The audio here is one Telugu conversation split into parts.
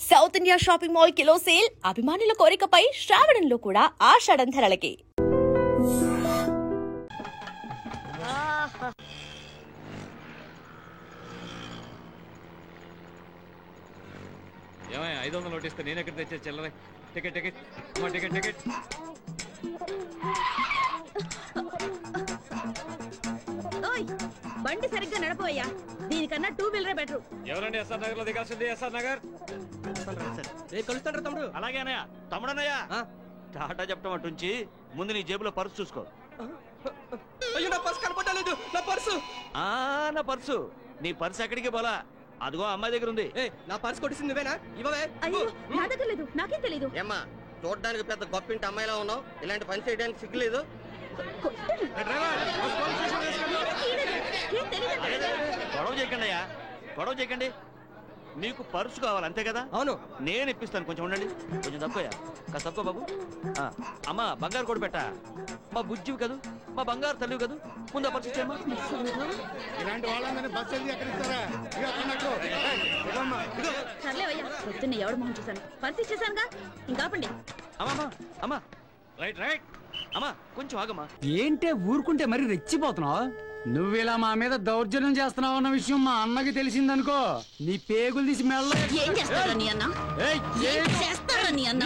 South India shopping mall kilo sale అభిమానుల కోరికపై శ్రావణంలో కూడా ఆషాఢం ధరలకి. ఏమయ్య 500 నోటిస్తే నేను ఎక్కడ తెచ్చే చిల్లర? Ticket ticket ticket ticket. బండి సరిగ్గా నడపోయ్యా, దీనికన్నా 2 వీలరే బెటర్. ఎవరండి ఎస్ఆర్ నగర్ లో దిగాల్సింది? ఎస్ఆర్ నగర్ కలుస్తాడు తమ్ముడు. అలాగే అన్నయ్య. తమ్ముడన్నయ్య టాటా చెప్పడం అటుంచి ముందు నీ జేబులో పర్సు చూసుకో. అయ్యో నా పర్సు కనపడలేదు. నా పర్సు నా పర్సు నీ పర్సు ఎక్కడికి పోలా, అదిగో అమ్మాయి దగ్గర ఉంది. నా పర్సు కొట్టింది నువ్వేనా? ఇవ్వవే. అయ్యో నా దగ్గర లేదు, నాకేం తెలీదు. ఏమ్మా చూడడానికి పెద్ద గొప్పింటి అమ్మాయిలా ఉన్నావు, ఇలాంటి పని చేయడానికి సిగ్గులేదు? గొడవ చేయకండి అయ్యా, గొడవ చేయకండి. మీకు పర్సు కావాలి అంతే కదా? అవును. నేను ఇప్పిస్తాను, కొంచెం ఉండండి. కొంచెం తక్కువయ్యా, కాస్త తక్కువ బాబు. అమ్మా బంగారు కూడా పెట్టా, మా బుజ్జివి కదూ, మా బంగారు తల్లివి కదూ, ముందు పర్సు ఇచ్చేమ్మా. ఇలాంటి వాళ్ళందరినీ బస్సు ఎక్కడ ఇస్తారా? సర్లేవయ్యా, పొద్దున్న ఎవడు మొహం చూశాను, పర్సు ఇచ్చేసానుగా, ఇంకాపండి. అమ్మా అమ్మా రైట్ రైట్. అమ్మా కొంచెం ఆగమ్మా. ఏంటే ఊరుకుంటే మరి రెచ్చిపోతున్నావు? నువ్వు ఇలా మా మీద దౌర్జన్యం చేస్తున్నావు అన్న విషయం మా అన్నకి తెలిసిందనుకో, నీ పేగులు తీసి మెల్ల. ఏం చేస్తారా నీ అన్న? ఏం చేస్తారా నీ అన్న?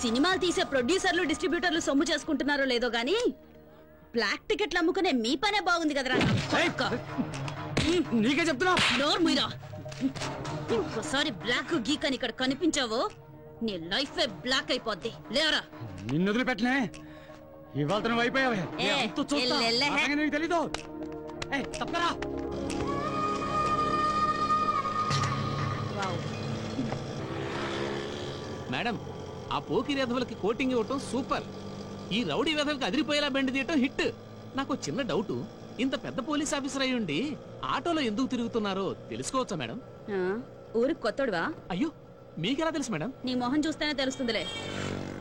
సినిమాలు తీసే ప్రొడ్యూసర్లు డిస్ట్రిబ్యూటర్లు సొమ్ము చేసుకుంటున్నారో లేదో గానీ బ్లాక్ టికెట్లు అమ్ముకునే మీ పనే బాగుంది కదరా. నీకే చెప్తున్నా, నోరు మీరా. ఇంకోసారి బ్లాక్ గీక్ అని ఇక్కడ కనిపించావో నీ లైఫ్ బ్లాక్ అయిపోద్ది. లేరా, నిన్ను వదిలిపెట్టలే. ఇవాళ నువ్వు అయిపోయావే, నీకు తెలీదు. తప్పరా. మేడం, ఆ పోకిరి వెధవలకి కోటింగ్ ఇవ్వటం సూపర్, ఈ రౌడీ వెధవలకి అదిరిపోయేలా బెండ్ తీయటం హిట్. నాకు చిన్న డౌట్, ఇంత పెద్ద పోలీస్ ఆఫీసర్ అయ్యుండి ఆటోలో ఎందుకు తిరుగుతున్నారో తెలుసుకోవచ్చా మేడం? ఊరికి కొత్తడువా? అయ్యో, మీకెలా తెలుసు మేడం? నీ మొహం చూస్తేనే తెలుస్తుందిలే.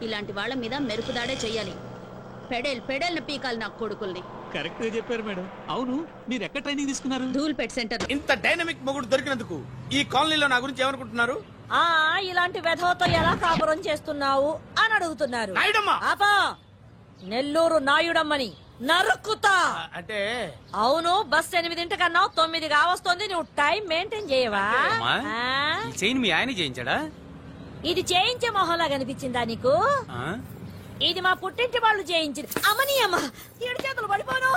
ఇలాంటి వాళ్ళ మీద మెరుపుదాడే చెయ్యాలి. పెడేల్ పీకాలి నా కొడుకుల్ని. కరెక్ట్ గా చెప్పారు మేడం. అవును, మీరు ఎక్కడ ట్రైనింగ్ తీసుకున్నారు? ధూల్పేట్ సెంటర్. ఇంత డైనమిక్ మొగుడు దొరికినందుకు ఈ కాలనీలో నా గురించి ఏమనుకుంటున్నారు? ఇలాంటి వెధవతో ఎలా కాపురం చేస్తున్నావు అని అడుగుతున్నారు. ఆపా, నెల్లూరు నాయుడమ్మని నరుక్కుతా. అంటే అవును, బస్ 8:00 9 కావస్తుంది. నువ్వు టైం మెయింటైన్ చేయవా? మీ ఆయన చేయించాడా? ఇది చేయించే మొహంలా కనిపించిందా నీకు? ఇది మా పుట్టింటి వాళ్ళు చేయించింది. అమ్మని అమ్మ, 7 చేతులు పడిపోను.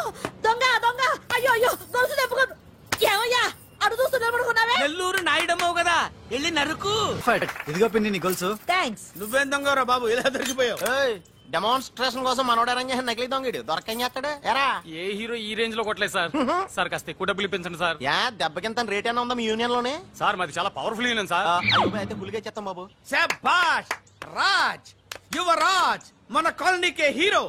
దొంగ దొంగ, అయ్యో అయ్యో, గొలుసు తెప్పుకో. ఏమయ్యా అడు చూస్తూ నిలబడుకున్నావే? నెల్లూరు నాయుడమ్మవు కదా, వెళ్ళి నరుకు. ఇదిగో పిన్ని నీ గొలుసు. థ్యాంక్స్. నువ్వేం దొంగరా బాబు, ఇలా దొరికిపోయావు? డెమాన్స్ట్రేషన్ కోసం మనోడు అరేంజ్ చేసిన నకిలీ దొంగడు దొరకం చేస్తాడు. ఎరా ఏ హీరో ఈ రేంజ్ లో కొట్టలేదు సార్. సార్ కాస్త ఎక్కువ డబ్బులు ఇప్పించండి సార్. యా దెబ్బకింత రేట్ అయినా ఉందా మీ యూనియన్ లోనే? సార్ మాది చాలా పవర్ఫుల్ యూనియన్ సార్. అయితే ఫుల్గా చేస్తాం బాబు. శభాష్ రాజ్, యువరాజ్, మన కాలనీకే హీరో.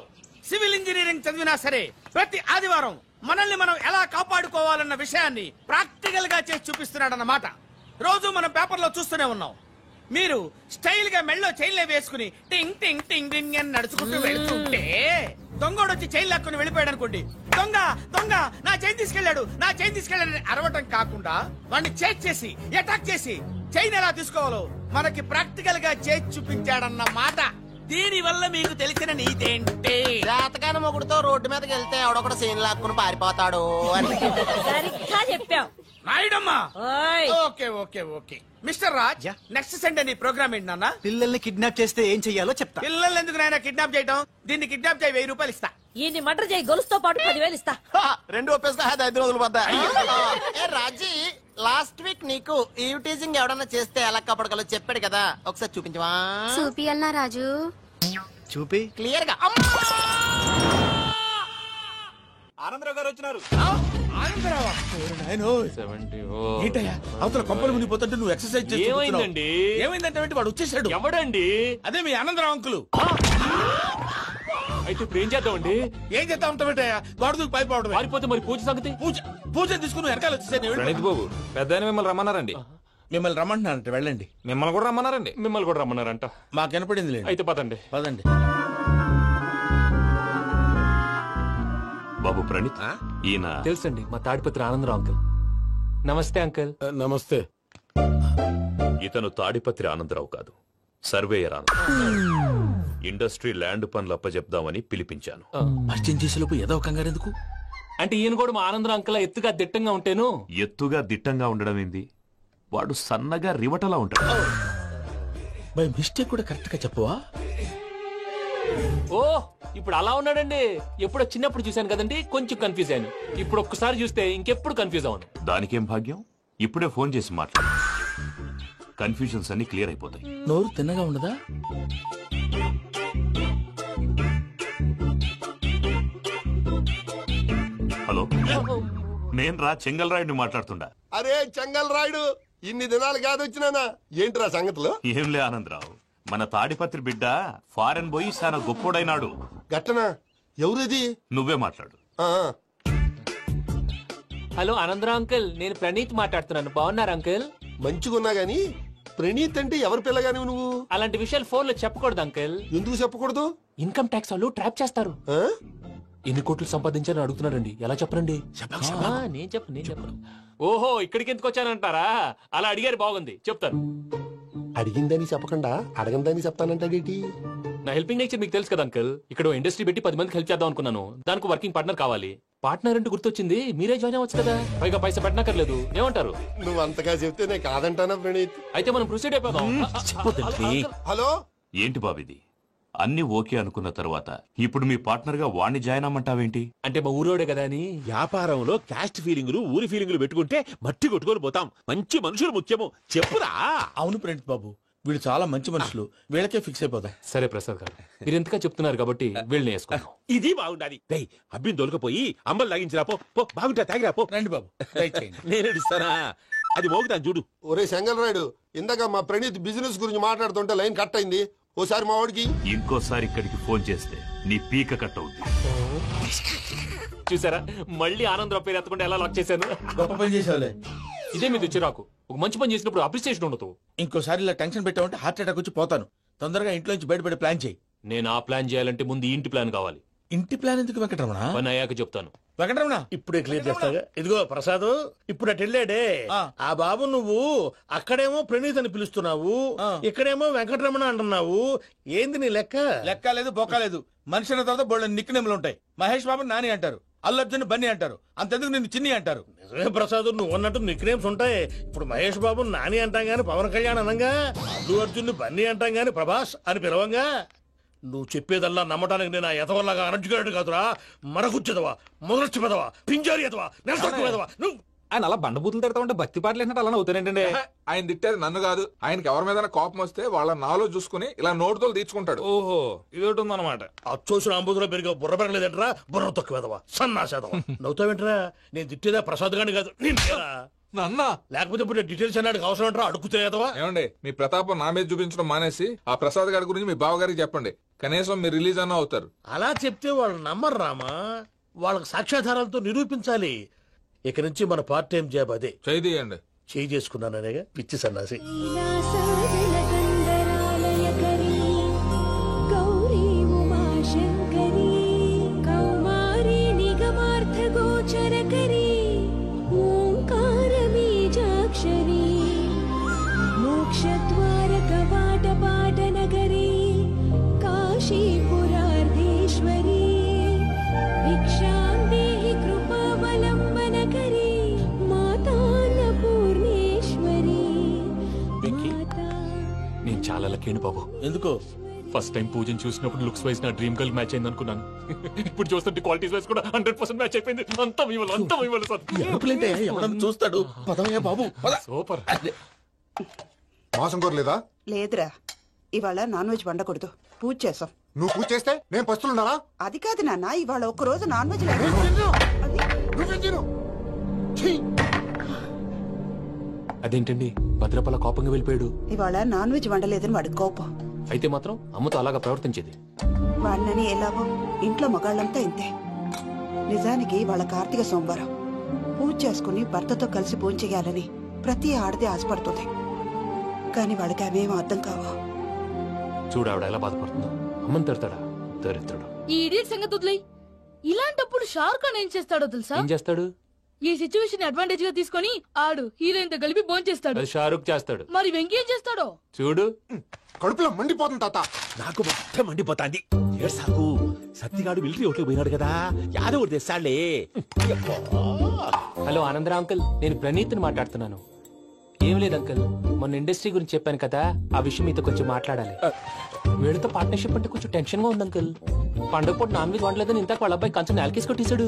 సివిల్ ఇంజనీరింగ్ చదివినా సరే ప్రతి ఆదివారం మనల్ని మనం ఎలా కాపాడుకోవాలన్న విషయాన్ని ప్రాక్టికల్ గా చేసి చూపిస్తున్నాడన్నమాట. రోజు మనం పేపర్లో చూస్తూనే ఉన్నాం. మీరు స్టైల్ గా మెళ్ళో చైన్లే వేసుకుని టింగ్ టింగ్ టింగ్ టింగ్ అని నడుచుకుంటూ వెళ్తుంటే దొంగోడు వచ్చి చైన్ లాక్కుని వెళ్ళిపోయాడు అనుకోండి. దొంగ దొంగ, నా చైన్ తీసుకెళ్లాడు, నా చైన్ తీసుకెళ్లాడని అరవటం కాకుండా వాడిని చేజ్ చేసి అటాక్ చేసి చైన్ ఎలా తీసుకోవాలో మనకి ప్రాక్టికల్ గా చేసి చూపించాడన్న మాట. దీని వల్ల మీకు తెలిసిన నీతేంటే, జాతకాన మొగుడుతో రోడ్డు మీదకి వెళ్తే ఎవడొకడు సీన్ లాక్కుని పారిపోతాడు అని. సరిగ్గా చెప్పావు నాయుడమ్మా. Okay okay okay. Mister Raj, next Sunday నీ ప్రోగ్రామ్ ఏంటి నాన్న? పిల్లల్ని కిడ్నాప్ చేస్తే ఏం చెయ్యాలో చెప్తా. పిల్లల్ని ఎందుకు నాయన కిడ్నాప్ చేయటం? దీన్ని కిడ్నాప్ చేయి, 1000 రూపాయలు ఇస్తా. ఈ మటర్ చేయి, గొలుసుతో పాటు 10,000 ఇస్తా. 2 ఒప్పేసుకో, 5 రోజులు పడ్డా. రాజీ, లాస్ట్ వీక్ నీకు ఈవ్ టీజింగ్ ఎవడన్నా చేస్తే ఎలా కాపాడగలో చెప్పాడు కదా, ఒకసారి చూపించవా? చూపియల్నా రాజు? చూపి క్లియర్ గా. ఆనందరావు గారు వచ్చినారు. ఏంటయ్యా అవతల కొంపలు మునిగిపోతుంటే నువ్వు ఎక్సర్సైజ్ చేస్తున్నావు? ఏమైందంటే వాడు వచ్చేసాడు. ఎవడండి? అదే మీ ఆనందరావు అంకులు. అయితే ఇప్పుడు ఏం చేద్దామండి? ఏం చేస్తా ఉంటావేటయ్యా, వాడు పైపోవడం. పారిపోతే మరి పూజ సంగతి? పూజ తీసుకుని వెనకాల వచ్చేసాను. బాబు, పెద్ద మిమ్మల్ని రమ్మన్నారండి. మిమ్మల్ని రమ్మంటున్నారంట, వెళ్ళండి. మిమ్మల్ని కూడా రమ్మన్నారండి. మిమ్మల్ని కూడా రమ్మన్నారంట. మాకు వినపడింది. అయితే పదండి. పదండి. బాబు ప్రణీత్, ఈయన తెలుసండి, మా తాడిపత్రి ఆనందరావు అంకుల్. నమస్తే అంకుల్. నమస్తే. ఇతను తాడిపత్రి ఆనందరావు కాదు, సర్వేయర్ ఆనందరావు. ఇండస్ట్రీ ల్యాండ్ పనులు అప్పచెప్దామని పిలిపించాను. పరిచయం చేసేలోపు ఏదో కంగారు ఎందుకు? అంటే ఈయన కూడా మా ఆనందరావు అంకుల్ ఎత్తుగా దిట్టంగా ఉంటేను. ఎత్తుగా దిట్టంగా ఉండడం ఏంది, వాడు సన్నగా రివటలా ఉంటాడు. బై మిస్టేక్ కూడా కరెక్ట్ గా చెప్పవా? ఓ ఇప్పుడు అలా ఉన్నాడండి. ఎప్పుడో చిన్నప్పుడు చూశాను కదండి, కొంచెం కన్ఫ్యూజ్ అయ్యాను. ఇప్పుడు ఒక్కసారి చూస్తే ఇంకెప్పుడు కన్ఫ్యూజ్ అవ్వను. దానికేం భాగ్యం, ఇప్పుడే ఫోన్ చేసి మాట్లాడు. కన్ఫ్యూజన్స్ అన్ని క్లియర్ అయిపోతాయి. నోరు తిన్నగా ఉండదా? హలో, నేను రా చెంగల్ రాయుడిని మాట్లాడుతుండా. అరే చెంగల్ రాయుడు, ఇన్ని దినాలు కాదు వచ్చినానా? ఏంట్రా సంగతులు? ఏంలే ఆనందరావు, మన తాడిపత్రి బిడ్డ ఫారెన్ పోయి చాలా గొప్పోడైనాడు. గట్టనా? ఎవరిది? నువ్వే మాట్లాడు. హలో ఆనందరావు అంకుల్, నేను ప్రణీత్ మాట్లాడుతున్నాను. బాగున్నారు అంకుల్? మంచిగున్నా గాని ప్రణీత్ అంటే ఎవరి పిల్లగాని నువ్వు? అలాంటి విషయాలు ఫోన్ లో చెప్పకూడదు అంకుల్. ఎందుకు చెప్పకూడదు? ఇన్కమ్ ట్యాక్స్ వాళ్ళు ట్రాప్ చేస్తారు. ఎన్ని కోట్లు సంపాదించాలని అడుగుతున్నారండి, ఎలా చెప్పరండి? నేను చెప్పను. ఓహో, ఇక్కడికి ఎందుకు వచ్చానంటారా? అలా అడిగారు, బాగుంది, చెప్తాను. అడిగిందని చెప్పకుండా అడగందని చెప్తానంటాడేటి? నా హెల్పింగ్ నేచర్ మీకు తెలుసు కదా అంకుల్. ఇక్కడ ఇండస్ట్రీ పెట్టి 10 మందికి హెల్ప్ చేద్దాం అనుకున్నాను. దానికి వర్కింగ్ పార్ట్నర్ కావాలి. పార్ట్నర్ అంటే గుర్తొచ్చింది, మీరే జాయిన్ అవ్వచ్చు కదా, పైగా పైసా పెట్టనక్కర్లేదు. ఏమంటారు? నువ్వు అంతగా చెప్తే నేను కాదంటానా ప్రణీత్? అయితే మనం ప్రొసీడ్ అయిపోదాం. హలో, ఏంటి బాబిది? అన్ని ఓకే అనుకున్న తర్వాత ఇప్పుడు మీ పార్ట్నర్ గా వాణ్ణి జాయిన్ అమ్మంటావేంటి? అంటే మా ఊరోడే కదా అని. వ్యాపారంలో క్యాస్ట్ ఫీలింగులు, ఊరి ఫీలింగులు పెట్టుకుంటే మట్టి కొట్టుకొని పోతాం. మంచి మనుషులు ముఖ్యము, చెప్పురా. అవును ప్రణీత్ బాబు, వీళ్ళు చాలా మంచి మనుషులు, వీళ్ళకే ఫిక్స్ అయిపోతాం. సరే ప్రసాద్ గారు, మీరు ఎంతగా చెప్తున్నారు కాబట్టి వీళ్ళని వేసుకుంటాం. ఇది బాగుండాలి. అబ్బిని దొలకపోయి అంబలు లాగించిరా, పో బాగుంటా, తాగిరా పో. రండి బాబు, నేను ఇస్తానా? అది మోగుతాను చూడు. ఒరే చెంగల్ రాయుడు, ఇందాక మా ప్రణీత్ బిజినెస్ గురించి మాట్లాడుతుంటే లైన్ కట్ అయింది. ఓసారి మా వాడికి ఇంకోసారి ఇక్కడికి ఫోన్ చేస్తే నీ పీక కట్ అవుతుంది. చూసారా, మళ్ళీ ఆనందరావు పేరు ఎత్తకుండా ఎలా లాక్ చేశాను. గొప్ప పని చేసేవాళ్ళే. ఇదే మీద చిరాకు. ఒక మంచి పని చేసినప్పుడు అప్రిసియేషన్ ఉండదు. ఇంకోసారి ఇలా టెన్షన్ పెట్టామంటే హార్ట్ అటాక్ వచ్చి పోతాను. తొందరగా ఇంట్లో నుంచి బయటపడే ప్లాన్ చేయి. నేను ఆ ప్లాన్ చేయాలంటే ముందు ఇంటి ప్లాన్ కావాలి. ఇంటి ప్లాన్ ఎందుకు వెంకటరమణ? పని అయ్యాక చెప్తాను. వెంకటరమణ ఇప్పుడే క్లియర్ చేస్తాగా. ఇదిగో ప్రసాద్, ఇప్పుడు అటు వెళ్ళాడే ఆ బాబు, నువ్వు అక్కడేమో ప్రణీత్ అని పిలుస్తున్నావు, ఇక్కడేమో వెంకటరమణ అంటున్నావు. ఏంది నీ లెక్క? లెక్క లేదు, బొక్క లేదు. మనిషి అన్న తర్వాత బోళ్ళ నిక్నెములు ఉంటాయి. మహేష్ బాబు నాని అంటారు, అల్లు అర్జున్ బన్నీ అంటారు, అంతెందుకు నిన్ను చిన్ని అంటారు. నిజమే ప్రసాద్, నువ్వు అన్నట్టు నిక్నేమ్స్ ఉంటాయి. ఇప్పుడు మహేష్ బాబు నాని అంటాం గాని పవన్ కళ్యాణ్ అనంగా, అల్లు అర్జున్ బన్నీ అంటాం గాని ప్రభాస్ అని పిలవంగా. నువ్వు చెప్పేదల్లా నమ్మటానికి నేను ఆ ఎతవల్లాగా అనర్జుకేటెడ్ కాదురా. మరగుచ్చదవా, మొదలచ్చి పెదవా, పింజారి ఎదవా, నెలసొక్కుదవా నువ్వు. ఆయన అలా బండబూతులు తిడతా ఉంటే భక్తి పాటలు ఏంటంటే అలా అవుతానంటే. ఆయన తిట్టేది నన్ను కాదు, ఆయనకి ఎవరి మీద కోపం వస్తే వాళ్ళ నాలో చూసుకుని ఇలా నోటుతో తీర్చుకుంటాడు. ఓహో, ఇదొకటి ఉందన్నమాట. అచ్చోసిన అంబుధులో పెరిగే బుర్ర పెరగలేదంటరా, బుర్ర తొక్కువేదవా, సన్నాసేదవా. నవ్వుతావేంటరా? నేను తిట్టేదా ప్రసాద్ గాని కాదు, లేకపోతే ఇప్పుడు డీటెయిల్స్ అన్నాడు అవసరం అంటారా? అడుగుతాయేదవా. ఏమండి, మీ ప్రతాపం నా మీద చూపించడం మానేసి ఆ ప్రసాద్ గారి గురించి మీ బావగారికి చెప్పండి. కనీసం మీరు రిలీజ్ అన్న అవుతారు. అలా చెప్తే వాళ్ళు నమ్మరు రామా. వాళ్ళకి సాక్ష్యాధారాలతో నిరూపించాలి. ఇక నుంచి మన పార్ట్ టైం జాబ్ అదే. చేయండి. చేయి చేసుకున్నాననేగా పిచ్చి సన్నాసి. నేను చాలా లక్కీ బాబు. ఎందుకు? ఫస్ట్ టైం పూజను చూసినప్పుడు లుక్స్ వైజ్ నా డ్రీమ్ గర్ల్ మ్యాచ్ అయింది అనుకున్నాను. ఇప్పుడు చూస్తుంటే క్వాలిటీస్ వైజ్ కూడా 100% మ్యాచ్ అయిపోయింది. అంతా ఎవడన్నా చూస్తాడు. పదవయ్యా బాబు, సూపర్. మాసం కోరలేదా? లేదురా, ఇవాళ నాన్ వెజ్ వండకూడదు, పూజ చేసాం. నువ్వు పూజ చేస్తే నేను పస్తులున్నానా? అది కాదు నాన్న, ఇవాళ ఒక్క రోజు నాన్ వెజ్ అదేంటండి భద్రపల కోపంగా వెళ్ళిపోయాడు? ఇవాళ నాన్ వెజ్ వండలేదని వాడి కోపం. అయితే మాత్రం అమ్మతో అలాగా ప్రవర్తించేది. వాడినని ఎలాగో ఇంట్లో మగాళ్ళంతా ఇంతే. నిజానికి వాళ్ళ కార్తీక సోమవారం పూజ చేసుకుని భర్తతో కలిసి పూజ చేయాలని ప్రతి ఆడది ఆశపడుతుంది. కానీ వాడికి అవేమో అర్థం కావు. చూడు ఆవిడ ఎలా బాధపడుతుందో. అమ్మని తిడతాడా? దరిద్రుడు. ఈ ఇడియట్ సంగతి వదిలేయ్. ఇలాంటప్పుడు షారుఖ్ ఖాన్ ఏం చేస్తాడో తెలుసా? ఏం చేస్తాడు? ఈ సిచ్యువేషన్ అడ్వాంటేజ్ గా తీసుకొని ఆడు హీరోయిన్ తో కలిపి బోన్ చేస్తాడు. అది షారుఖ్ చేస్తాడు. మరి వెంకీ ఏం చేస్తాడో చూడు. కడుపులో మండిపోతుంది తాత. నాకు మొత్తం మండిపోతాంది. సాకు సత్తిగాడు మిలిటరీ ఓట్లకు పోయినాడు కదా, యాదవ్ తెస్తాడులే. హలో ఆనందరా అంకుల్, నేను ప్రణీత్ని మాట్లాడుతున్నాను. ఏం లేదు అంకుల్, మొన్న ఇండస్ట్రీ గురించి చెప్పాను కదా, ఆ విషయం మీతో కొంచెం మాట్లాడాలి. వీళ్ళతో పార్ట్నర్షిప్ అంటే కొంచెం టెన్షన్ గా ఉంది అంకుల్. పండుగ పూట నాన్ వెజ్ వండలేదని ఇంతకు వాళ్ళ అబ్బాయి కంచెం నేలకేసి కొట్టేశాడు.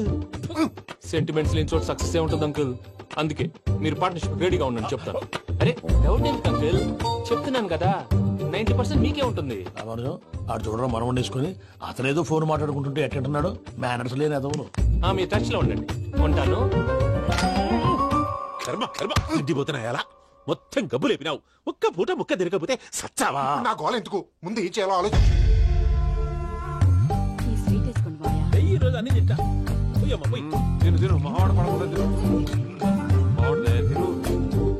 సెంటిమెంట్స్ లేని చోట సక్సెస్ ఏ ఉంటుంది అంకుల్. అందుకే మీరు పార్ట్నర్షిప్ రెడీగా ఉండండి చెప్తాను. అరే డౌట్ ఎందుకు అంకుల్, చెప్తున్నాను కదా 90% మీకే ఉంటుంది. ఆడు చూడడం మనం వండేసుకుని అతనేదో ఫోన్ మాట్లాడుకుంటుంటే ఎట్టంటున్నాడు. మేనర్స్ లేని అదవును. మీ టచ్ లో ఉండండి. ఉంటాను. కర్మ కర్మ తిండిపోతున్నాయలా మొత్తం గబ్బు లేపినావు. ఒక్క పూట ముక్క తిరగకపోతే సచ్చావా? నా గోల ఎందుకు, ముందు ఈ చేయాలో ఆలోచించు. ఈ రోజు అన్ని తింటా. తిను తిను మావాడు పడకుండా తిను.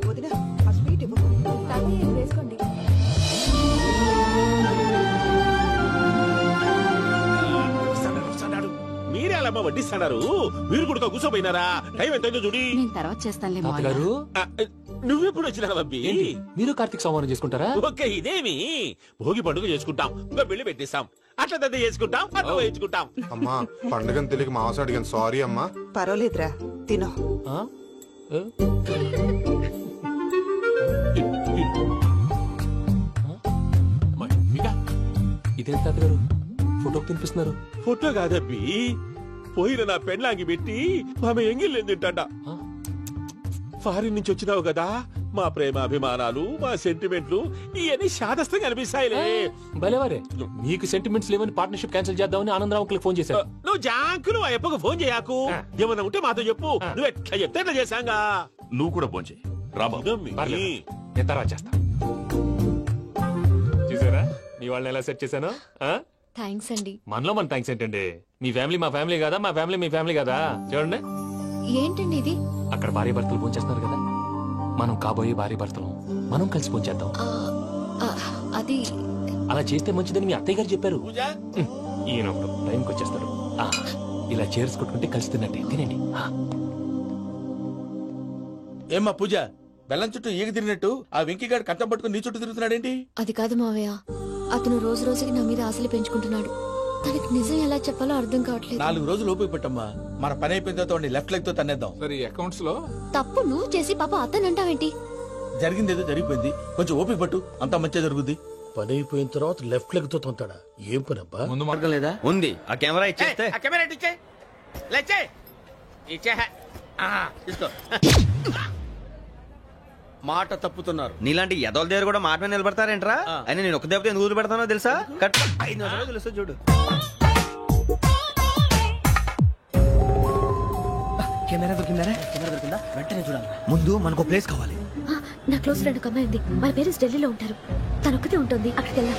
వదినా ఆ స్వీట్ ఇవ్వు. వేసుకోండి. మీరే అలా వడ్డిస్తున్నారు. మీరు కూడా కూర్చోపోయినారా? టైం ఎంతైందో చూడి. తర్వాత చేస్తానులే గారు. నువ్వెప్పుడు వచ్చినా బంబి? మీరు కార్తీక్ సంహారం చేసుకుంటారా? ఓకే, ఇదేమి భోగి పండుగ చేసుకుంటాం, ఇంకా పెళ్లి పెట్టేస్తాం, అట్లా దద్ద చేసుకుంటాం, అట్లా వేయించుకుంటాం. అమ్మా పండుగని తెలియక మాంసం అడిగాను, సారీ అమ్మా. పర్వాలేదురా తినో. ఇదేం తాతగారు ఫోటోకి తినిపిస్తున్నారు? ఫోటో కాదబ్బి, పోయిన నా పెళ్ళాంగి పెట్టి ఆమె ఎంగిల్లేం తింటాడ. ఫారిన్ నుంచి వచ్చినావు కదా, మా ప్రేమ అభిమానాలు, మా సెంటిమెంట్లు ఇవన్నీ శాదస్తంగా అనిపిస్తాయిలే. భలేవారే, మీకు సెంటిమెంట్స్ లేవని పార్ట్నర్షిప్ క్యాన్సిల్ చేద్దామని ఆనందరావు అంకుల్ ఫోన్ చేశారు. నువ్వు జాంకులు ఆ అప్పకు ఫోన్ చేయకు. ఏమన్నా ఉంటే మాతో చెప్పు. నువ్వు ఎట్లా చెప్తే ఎట్లా చేశాంగా. నువ్వు కూడా ఫోన్ చేయి. నేను తర్వాత చేస్తా. చూసారా మీ వాళ్ళని ఎలా సెట్ చేశాను? థ్యాంక్స్ అండి. మనలో మన థ్యాంక్స్ ఏంటండి? మీ ఫ్యామిలీ మా ఫ్యామిలీ కదా, మా ఫ్యామిలీ మీ ఫ్యామిలీ కదా. చూడండి, ఏంటండి ఇది? అక్కడ భార్య భర్తలు ఫోన్ చేస్తున్నారు కదా, మనం కాబోయే భార్య భర్తలు మనం కలిసి ఫోన్ చేద్దాం. అది అలా చేస్తే మంచిదని మీ అత్తయ్య గారు చెప్పారు. ఈయన ఒకడు టైంకి వచ్చేస్తాడు. ఇలా చేర్స్ కొట్టుకుంటే కలిసి తిన్నట్టే. తినండి. ఏమ్మా పూజ, బెల్లం చుట్టూ ఈగ తిరిగినట్టు ఆ వెంకీగాడు కంచం పట్టుకుని నీ చుట్టూ తిరుగుతున్నాడేంటి? అది కాదు మావయ్య, అతను రోజు రోజుకి నా మీద ఆశలు పెంచుకుంటున్నాడు. తనకి నిజం ఎలా చెప్పాలో అర్థం కావట్లేదు. 4 రోజులు ఓపిక పట్టమ్మా, మన పని అయిపోయిన తర్వాత లెఫ్ట్ లెగ్ తో తన్నేద్దాం. సరే అకౌంట్స్ లో తప్పు నువ్వు చేసి పాప అతను అంటావేంటి? జరిగిందేదో జరిగిపోయింది, కొంచెం ఓపిక పట్టు, అంతా మంచిగా జరుగుద్ది. పని అయిపోయిన తర్వాత లెఫ్ట్ లెగ్ తో తొంతాడా? ఏం పని అబ్బా? ముందు మార్గం లేదా? ఉంది. ఆ కెమెరా ఇచ్చేస్తే ఆ కెమెరా ఇచ్చే లేచే ఇచ్చే తీసుకో. మాట తప్పుతున్నారు. నీలాంటి ఎదల దగ్గర కూడా మాట మీద నిలబడతారేంట్రా? అయినా నేను ఒక దెబ్బతో ఎందుకు పెడతానో తెలుసా? కట్ 5 నిమిషాలు తెలుసు చూడు. కెమెరా దొరికిందా? కెమెరా దొరికిందా? వెంటనే చూడాలి. ముందు మనకు ప్లేస్ కావాలి. నా క్లోజ్ ఫ్రెండ్ ఒక అమ్మాయి ఉంది. వాళ్ళ పేరెంట్స్ ఢిల్లీలో ఉంటారు. తను ఒక్కతే ఉంటుంది. అక్కడికి వెళ్దాం.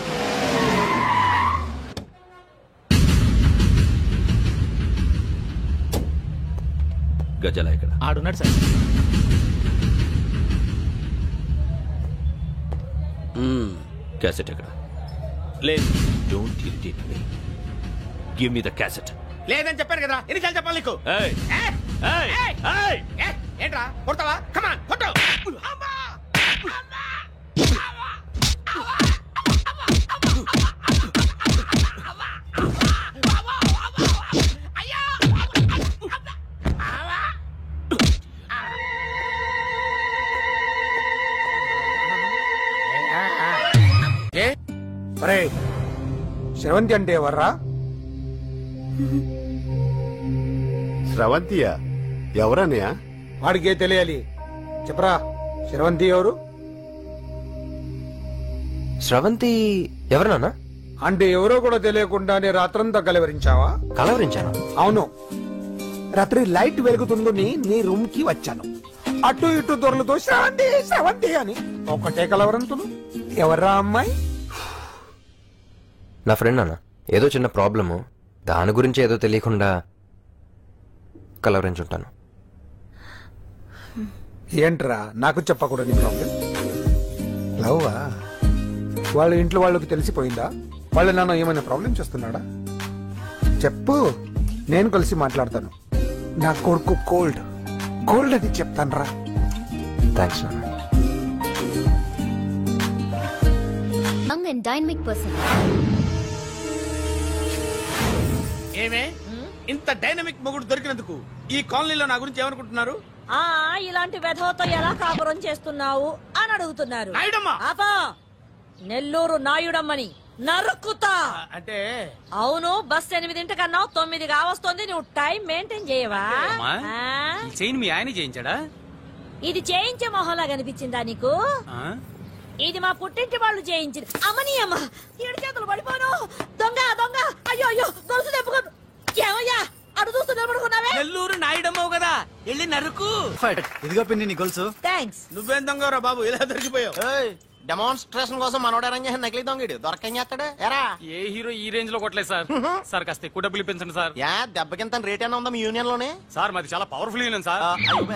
గజల ఇక్కడ ఆడున్నాడు సార్. క్యాసెట్ ఎక్కడ? లేదు. Don't irritate me. Give me the cassette. లేదని చెప్పాను కదా, ఎన్నిసార్లు చెప్పాలి నీకు? ఏయ్ ఏయ్ ఏయ్ ఏంట్రా కొడతావా? కమాన్ కొట్టు. శ్రవంతి అంటే ఎవర్రా? స్రవంతియా? ఎవరన్నయ్య? వాడికే తెలియాలి. చెప్పరా, శ్రవంతి ఎవరు? స్రవంతి ఎవరు నాన్న? అంటే ఎవరో కూడా తెలియకుండానే రాత్రంతా కలవరించావా? కలవరించాను. అవును, రాత్రి లైట్ వెలుగుతుందని నీ రూమ్ కి వచ్చాను. అటు ఇటు దొరలతో శ్రవంతి శ్రవంతి అని ఒకటే కలవరంతులు. ఎవర్రా అమ్మాయి? నా ఫ్రెండ్ అన్న. ఏదో చిన్న ప్రాబ్లము, దాని గురించి ఏదో తెలియకుండా కలవరించుంటాను. ఏంట్రా నాకు చెప్పకూడదు ప్రాబ్లం? లవ్వా? వాళ్ళ ఇంట్లో వాళ్ళకి తెలిసిపోయిందా? వాళ్ళ నాన్న ఏమైనా ప్రాబ్లం చేస్తున్నాడా? చెప్పు, నేను కలిసి మాట్లాడతాను. నా కొడుకు కోల్డ్ కోల్డ్ అని చెప్తాను రా. థ్యాంక్స్ నాన్న. Young and dynamic person. ఏమే ఇంత డైనమిక్ మొగుడు దొరికినందుకు ఈ కాలనీలో నా గురించి ఏమనుకుంటున్నారు? ఇలాంటి వెధవతో ఎలా కాపురం చేస్తున్నావు అని అడుగుతున్నారు. ఆపా, నెల్లూరు నాయుడమ్మని నరుక్కుతా. అంటే అవును, బస్ 8:00 9 కావస్తుంది. నువ్వు టైం మెయింటైన్ చేయవా? చైన్ మీ ఆయన చేయించాడా? ఇది చేయించే మొహంలా కనిపించిందా నీకు? ఇది మా పుట్టింటి వాళ్ళు చేయించింది. అమ్మని అమ్మ, ఏడు చేతులు పడిపోను. దొంగ దొంగ, అయ్యో అయ్యో, గొలుసు తెప్పుకోను. ఏమయ్యా అడు చూస్తూ నిలబడుకున్నావే? నెల్లూరు నాయుడమ్మవు కదా, వెళ్ళి నరుకు. ఇదిగో పిన్ని నీ గొలుసు. థ్యాంక్స్. నువ్వేం దొంగరా బాబు, ఇలా దొరికిపోయావు? డెమాన్స్ట్రేషన్ కోసం మనోడు అరేంజ్ చేసిన నకిలీ దొంగడు దొరకం చేస్తాడు. ఎరా ఏ హీరో ఈ రేంజ్ లో కొట్టలేదు సార్. సార్ కాస్త ఎక్కువ డబ్బులు ఇప్పించండి సార్. దెబ్బకింత రేట్ అయినా ఉందా మీ యూనియన్ లోనే? సార్ మాది చాలా పవర్ఫుల్ యూనియన్ సార్.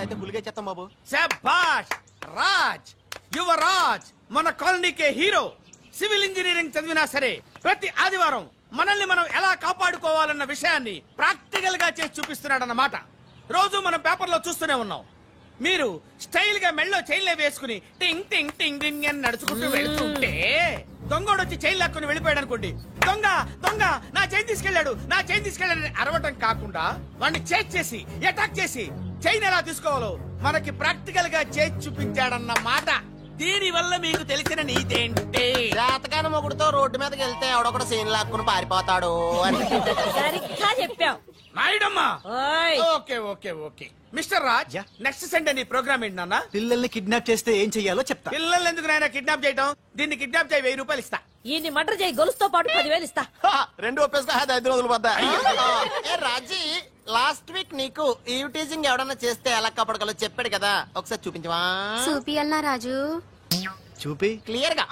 అయితే గులిగా చేస్తాం బాబు. శభాష్ రాజ్, యువరాజ్, మన కాలనీకే హీరో. సివిల్ ఇంజనీరింగ్ చదివినా సరే ప్రతి ఆదివారం మనల్ని మనం ఎలా కాపాడుకోవాలన్న విషయాన్ని ప్రాక్టికల్ గా చేసి చూపిస్తున్నాడన్నమాట. రోజు మనం పేపర్లో చూస్తూనే ఉన్నాం. మీరు స్టైల్ గా మెళ్ళో చైన్లే వేసుకుని టింగ్ టింగ్ టింగ్ టింగ్ అని నడుచుకుంటూ వెళ్తుంటే దొంగోడు వచ్చి చైన్ లాక్కుని వెళ్ళిపోయాడు అనుకోండి. దొంగ దొంగ, నా చైన్ తీసుకెళ్లాడు, నా చైన్ తీసుకెళ్లాడని అరవటం కాకుండా వాడిని చేజ్ చేసి అటాక్ చేసి చైన్ ఎలా తీసుకోవాలో మనకి ప్రాక్టికల్ గా చేసి చూపించాడన్న మాట. దీని వల్ల మీకు తెలిసిన నీతేంటే, జాతకాన మొగుడుతో రోడ్డు మీదకి వెళ్తే ఎవడొకడు సీన్ లాక్కుని పారిపోతాడు అని. సరిగ్గా చెప్పావు నాయుడమ్మా. Okay okay okay mister Raj, next Sunday నీ ప్రోగ్రామ్ ఏంటి నాన్న? పిల్లల్ని కిడ్నాప్ చేస్తే ఏం చెయ్యాలో చెప్తా. పిల్లల్ని ఎందుకు నాయన కిడ్నాప్ చేయటం? దీన్ని కిడ్నాప్ చేయి, 1000 రూపాయలు ఇస్తా. ఈ మటర్ చేయి, గొలుసుతో పాటు 10,000 ఇస్తా. రెండు ఒప్పేసుకో, 5 రోజులు పడ్డా. రాజీ, లాస్ట్ వీక్ నీకు ఈవ్ టీజింగ్ ఎవడన్నా చేస్తే ఎలా కాపాడగలో చెప్పాడు కదా, ఒకసారి చూపించవా? చూపియల్లా రాజు? చూపి క్లియర్ గా.